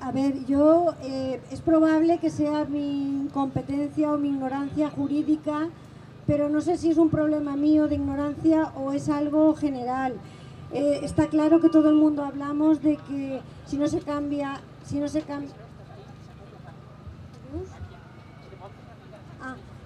A ver, yo es probable que sea mi incompetencia o mi ignorancia jurídica, pero no sé si es un problema mío de ignorancia o es algo general. Está claro que todo el mundo hablamos de que si no se cambia,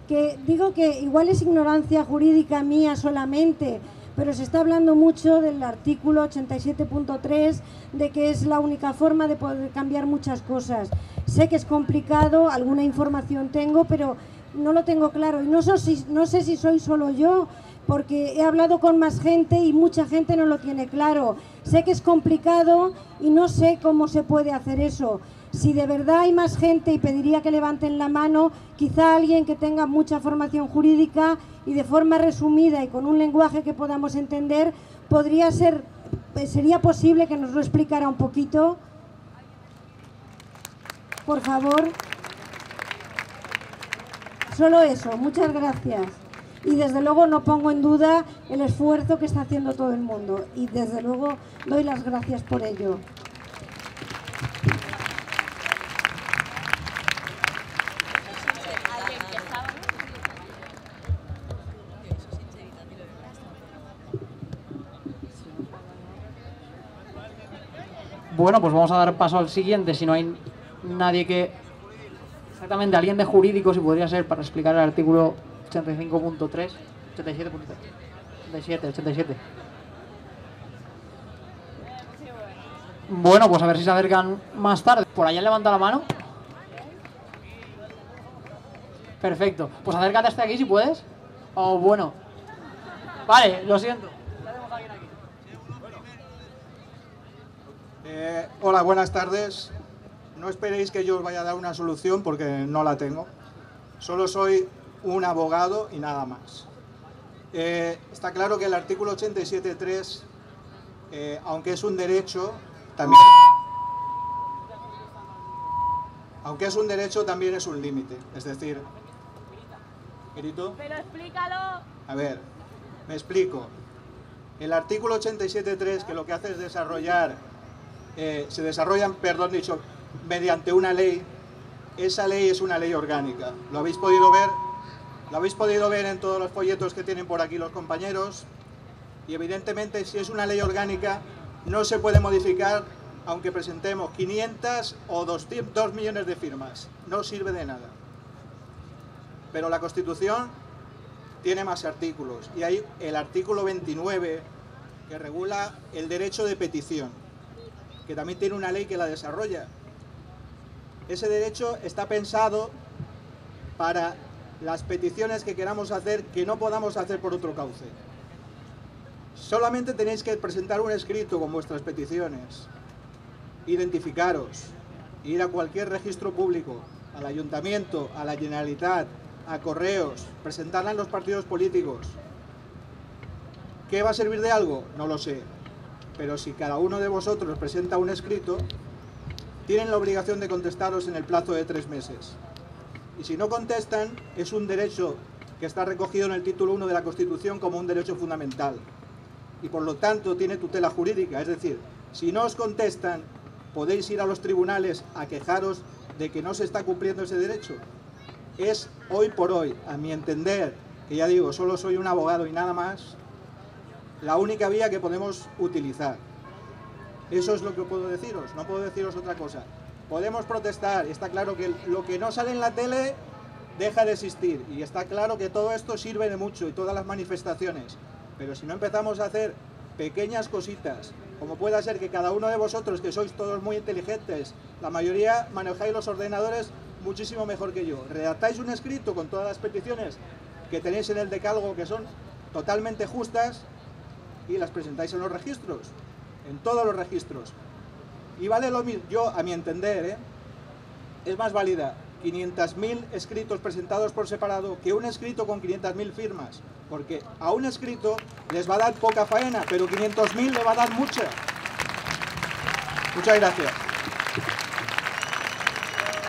que digo que igual es ignorancia jurídica mía solamente, pero se está hablando mucho del artículo 87.3, de que es la única forma de poder cambiar muchas cosas. Sé que es complicado, alguna información tengo, pero no lo tengo claro. Y no sé si soy solo yo, porque he hablado con más gente y mucha gente no lo tiene claro. Sé que es complicado y no sé cómo se puede hacer eso. Si de verdad hay más gente, y pediría que levanten la mano, quizá alguien que tenga mucha formación jurídica y de forma resumida y con un lenguaje que podamos entender, sería posible que nos lo explicara un poquito. Por favor. Solo eso, muchas gracias. Y desde luego no pongo en duda el esfuerzo que está haciendo todo el mundo. Y desde luego doy las gracias por ello. Bueno, pues vamos a dar paso al siguiente, si no hay nadie que... Exactamente, alguien de jurídico, si podría ser, para explicar el artículo 85.3, 87. Bueno, pues a ver si se acercan más tarde. ¿Por allá levanta la mano? Perfecto. Pues acércate hasta aquí si puedes. O bueno. Vale, lo siento. Hola, buenas tardes. No esperéis que yo os vaya a dar una solución porque no la tengo. Solo soy un abogado y nada más. Está claro que el artículo 87.3, aunque es un derecho, también es un límite. Es decir, ¿grito? Pero explícalo. A ver, me explico. El artículo 87.3, que lo que hace es desarrollar, se desarrollan, perdón dicho, mediante una ley. Esa ley es una ley orgánica. Lo habéis podido ver en todos los folletos que tienen por aquí los compañeros. Y evidentemente, si es una ley orgánica, no se puede modificar aunque presentemos 500 o 2 millones de firmas. No sirve de nada. Pero la Constitución tiene más artículos. Y hay el artículo 29, que regula el derecho de petición, que también tiene una ley que la desarrolla. Ese derecho está pensado para las peticiones que queramos hacer que no podamos hacer por otro cauce. Solamente tenéis que presentar un escrito con vuestras peticiones, identificaros, ir a cualquier registro público, al ayuntamiento, a la Generalitat, a correos, presentarla en los partidos políticos. ¿Qué va a servir de algo? No lo sé. Pero si cada uno de vosotros presenta un escrito, tienen la obligación de contestaros en el plazo de 3 meses. Y si no contestan, es un derecho que está recogido en el título 1 de la Constitución como un derecho fundamental. Y por lo tanto tiene tutela jurídica. Es decir, si no os contestan, podéis ir a los tribunales a quejaros de que no se está cumpliendo ese derecho. Es hoy por hoy, a mi entender, que ya digo, solo soy un abogado y nada más, la única vía que podemos utilizar. Eso es lo que puedo deciros, no puedo deciros otra cosa. Podemos protestar, está claro que lo que no sale en la tele deja de existir, y está claro que todo esto sirve de mucho, y todas las manifestaciones, pero si no empezamos a hacer pequeñas cositas, como pueda ser que cada uno de vosotros, que sois todos muy inteligentes, la mayoría manejáis los ordenadores muchísimo mejor que yo, redactáis un escrito con todas las peticiones que tenéis en el decálogo, que son totalmente justas, y las presentáis en los registros, en todos los registros. Y vale lo mismo, yo a mi entender, es más válida 500.000 escritos presentados por separado que un escrito con 500.000 firmas, porque a un escrito les va a dar poca faena, pero 500.000 le va a dar mucha. Muchas gracias.